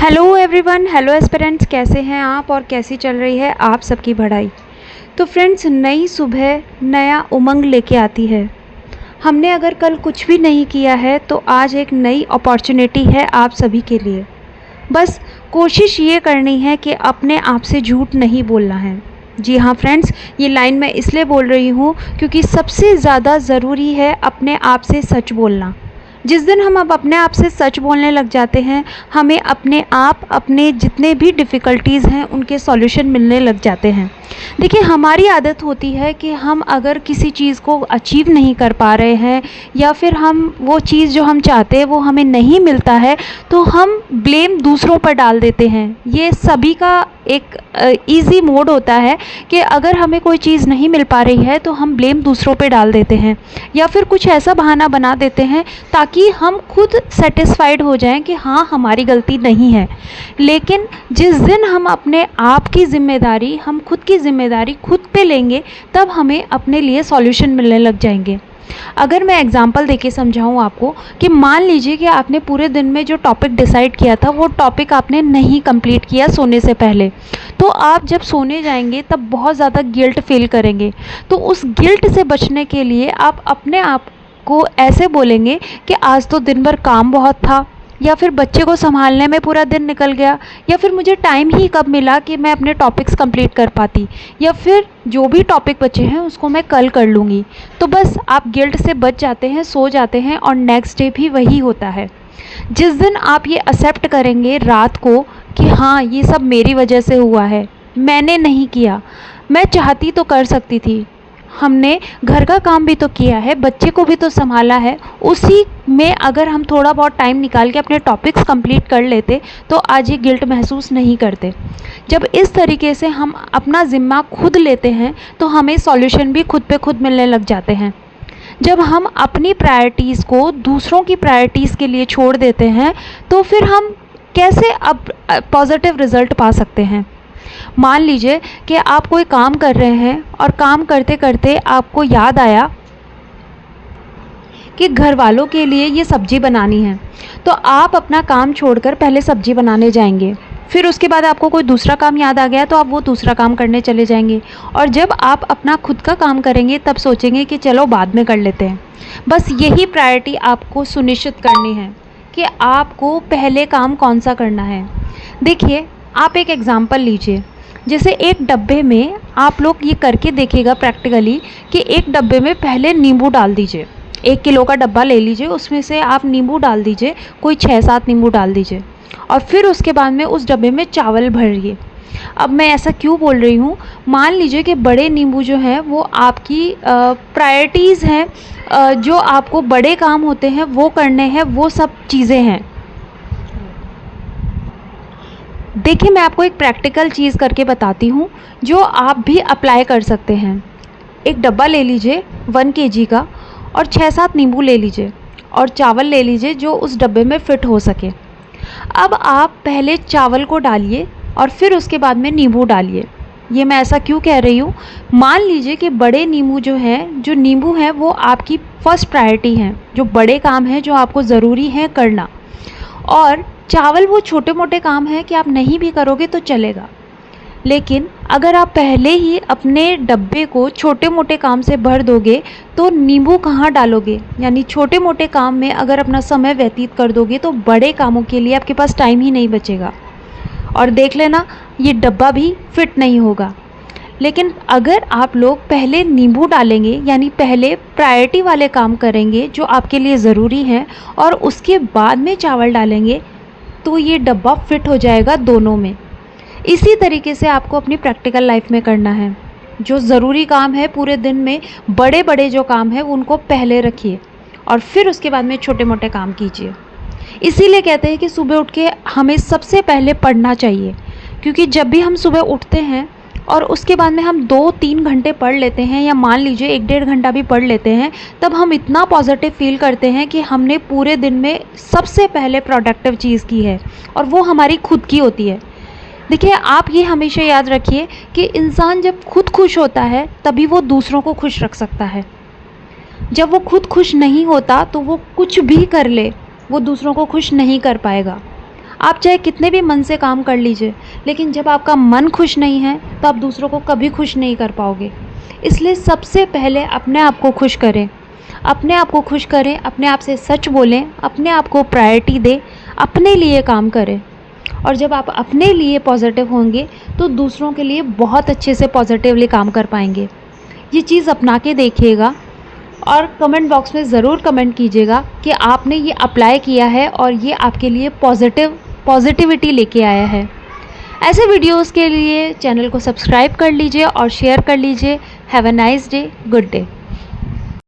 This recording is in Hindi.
हेलो एवरीवन, हेलो एस्पिरेंट्स, कैसे हैं आप और कैसी चल रही है आप सबकी पढ़ाई। तो फ्रेंड्स, नई सुबह नया उमंग लेके आती है। हमने अगर कल कुछ भी नहीं किया है तो आज एक नई अपॉर्चुनिटी है आप सभी के लिए। बस कोशिश ये करनी है कि अपने आप से झूठ नहीं बोलना है। जी हाँ फ्रेंड्स, ये लाइन मैं इसलिए बोल रही हूँ क्योंकि सबसे ज़्यादा ज़रूरी है अपने आप से सच बोलना। जिस दिन हम अब अपने आप से सच बोलने लग जाते हैं, हमें अपने आप अपने जितने भी डिफ़िकल्टीज़ हैं उनके सॉल्यूशन मिलने लग जाते हैं। देखिए, हमारी आदत होती है कि हम अगर किसी चीज़ को अचीव नहीं कर पा रहे हैं या फिर हम वो चीज़ जो हम चाहते हैं वो हमें नहीं मिलता है तो हम ब्लेम दूसरों पर डाल देते हैं। ये सभी का एक ईज़ी मोड होता है कि अगर हमें कोई चीज़ नहीं मिल पा रही है तो हम ब्लेम दूसरों पे डाल देते हैं या फिर कुछ ऐसा बहाना बना देते हैं ताकि हम खुद सेटिस्फाइड हो जाएं कि हाँ, हमारी गलती नहीं है। लेकिन जिस दिन हम अपने आप की ज़िम्मेदारी, हम खुद की ज़िम्मेदारी खुद पे लेंगे, तब हमें अपने लिए सॉल्यूशन मिलने लग जाएंगे। अगर मैं एग्जांपल देके समझाऊँ आपको कि मान लीजिए कि आपने पूरे दिन में जो टॉपिक डिसाइड किया था वो टॉपिक आपने नहीं कंप्लीट किया सोने से पहले, तो आप जब सोने जाएंगे तब बहुत ज़्यादा गिल्ट फील करेंगे। तो उस गिल्ट से बचने के लिए आप अपने आप को ऐसे बोलेंगे कि आज तो दिन भर काम बहुत था, या फिर बच्चे को संभालने में पूरा दिन निकल गया, या फिर मुझे टाइम ही कब मिला कि मैं अपने टॉपिक्स कंप्लीट कर पाती, या फिर जो भी टॉपिक बचे हैं उसको मैं कल कर लूँगी। तो बस आप गिल्ट से बच जाते हैं, सो जाते हैं और नेक्स्ट डे भी वही होता है। जिस दिन आप ये एक्सेप्ट करेंगे रात को कि हाँ, ये सब मेरी वजह से हुआ है, मैंने नहीं किया, मैं चाहती तो कर सकती थी, हमने घर का काम भी तो किया है, बच्चे को भी तो संभाला है, उसी में अगर हम थोड़ा बहुत टाइम निकाल के अपने टॉपिक्स कंप्लीट कर लेते तो आज ये गिल्ट महसूस नहीं करते। जब इस तरीके से हम अपना ज़िम्मा खुद लेते हैं तो हमें सॉल्यूशन भी खुद पे खुद मिलने लग जाते हैं। जब हम अपनी प्रायोरिटीज़ को दूसरों की प्रायोरिटीज़ के लिए छोड़ देते हैं तो फिर हम कैसे अब पॉजिटिव रिज़ल्ट पा सकते हैं। मान लीजिए कि आप कोई काम कर रहे हैं और काम करते करते आपको याद आया कि घर वालों के लिए ये सब्ज़ी बनानी है, तो आप अपना काम छोड़कर पहले सब्ज़ी बनाने जाएंगे। फिर उसके बाद आपको कोई दूसरा काम याद आ गया तो आप वो दूसरा काम करने चले जाएंगे, और जब आप अपना खुद का काम करेंगे तब सोचेंगे कि चलो बाद में कर लेते हैं। बस यही प्रायोरिटी आपको सुनिश्चित करनी है कि आपको पहले काम कौन सा करना है। देखिए, आप एक एग्ज़ाम्पल लीजिए, जैसे एक डब्बे में आप लोग ये करके देखिएगा प्रैक्टिकली कि एक डब्बे में पहले नींबू डाल दीजिए। 1 किलो का डब्बा ले लीजिए, उसमें से आप नींबू डाल दीजिए, कोई 6-7 नींबू डाल दीजिए, और फिर उसके बाद में उस डब्बे में चावल भरिए। अब मैं ऐसा क्यों बोल रही हूँ, मान लीजिए कि बड़े नींबू जो हैं वो आपकी प्रायोरिटीज़ हैं, जो आपको बड़े काम होते हैं वो करने हैं, वो सब चीज़ें हैं। देखिए, मैं आपको एक प्रैक्टिकल चीज़ करके बताती हूँ जो आप भी अप्लाई कर सकते हैं। एक डब्बा ले लीजिए 1 केजी का, और 6-7 नींबू ले लीजिए और चावल ले लीजिए जो उस डब्बे में फ़िट हो सके। अब आप पहले चावल को डालिए और फिर उसके बाद में नींबू डालिए। ये मैं ऐसा क्यों कह रही हूँ, मान लीजिए कि बड़े नींबू जो हैं, जो नींबू हैं वो आपकी फ़र्स्ट प्रायोरिटी हैं, जो बड़े काम हैं जो आपको ज़रूरी है करना, और चावल वो छोटे मोटे काम हैं कि आप नहीं भी करोगे तो चलेगा। लेकिन अगर आप पहले ही अपने डब्बे को छोटे मोटे काम से भर दोगे तो नींबू कहाँ डालोगे, यानी छोटे मोटे काम में अगर अपना समय व्यतीत कर दोगे तो बड़े कामों के लिए आपके पास टाइम ही नहीं बचेगा, और देख लेना ये डब्बा भी फिट नहीं होगा। लेकिन अगर आप लोग पहले नींबू डालेंगे, यानी पहले प्रायोरिटी वाले काम करेंगे जो आपके लिए ज़रूरी हैं, और उसके बाद में चावल डालेंगे, तो ये डब्बा फिट हो जाएगा दोनों में। इसी तरीके से आपको अपनी प्रैक्टिकल लाइफ में करना है। जो ज़रूरी काम है पूरे दिन में, बड़े बड़े जो काम है उनको पहले रखिए और फिर उसके बाद में छोटे मोटे काम कीजिए। इसीलिए कहते हैं कि सुबह उठ के हमें सबसे पहले पढ़ना चाहिए, क्योंकि जब भी हम सुबह उठते हैं और उसके बाद में हम 2-3 घंटे पढ़ लेते हैं, या मान लीजिए 1-1.5 घंटा भी पढ़ लेते हैं, तब हम इतना पॉजिटिव फील करते हैं कि हमने पूरे दिन में सबसे पहले प्रोडक्टिव चीज़ की है, और वो हमारी खुद की होती है। देखिए, आप ये हमेशा याद रखिए कि इंसान जब खुद खुश होता है तभी वो दूसरों को खुश रख सकता है। जब वो खुद खुश नहीं होता तो वो कुछ भी कर ले, वो दूसरों को खुश नहीं कर पाएगा। आप चाहे कितने भी मन से काम कर लीजिए, लेकिन जब आपका मन खुश नहीं है तो आप दूसरों को कभी खुश नहीं कर पाओगे। इसलिए सबसे पहले अपने आप को खुश करें, अपने आप को खुश करें, अपने आप से सच बोलें, अपने आप को प्रायोरिटी दें, अपने लिए काम करें। और जब आप अपने लिए पॉजिटिव होंगे तो दूसरों के लिए बहुत अच्छे से पॉजिटिवली काम कर पाएंगे। ये चीज़ अपना के देखिएगा और कमेंट बॉक्स में ज़रूर कमेंट कीजिएगा कि आपने ये अप्लाई किया है और ये आपके लिए पॉजिटिविटी लेके आया है। ऐसे वीडियोस के लिए चैनल को सब्सक्राइब कर लीजिए और शेयर कर लीजिए। Have a nice day, good day.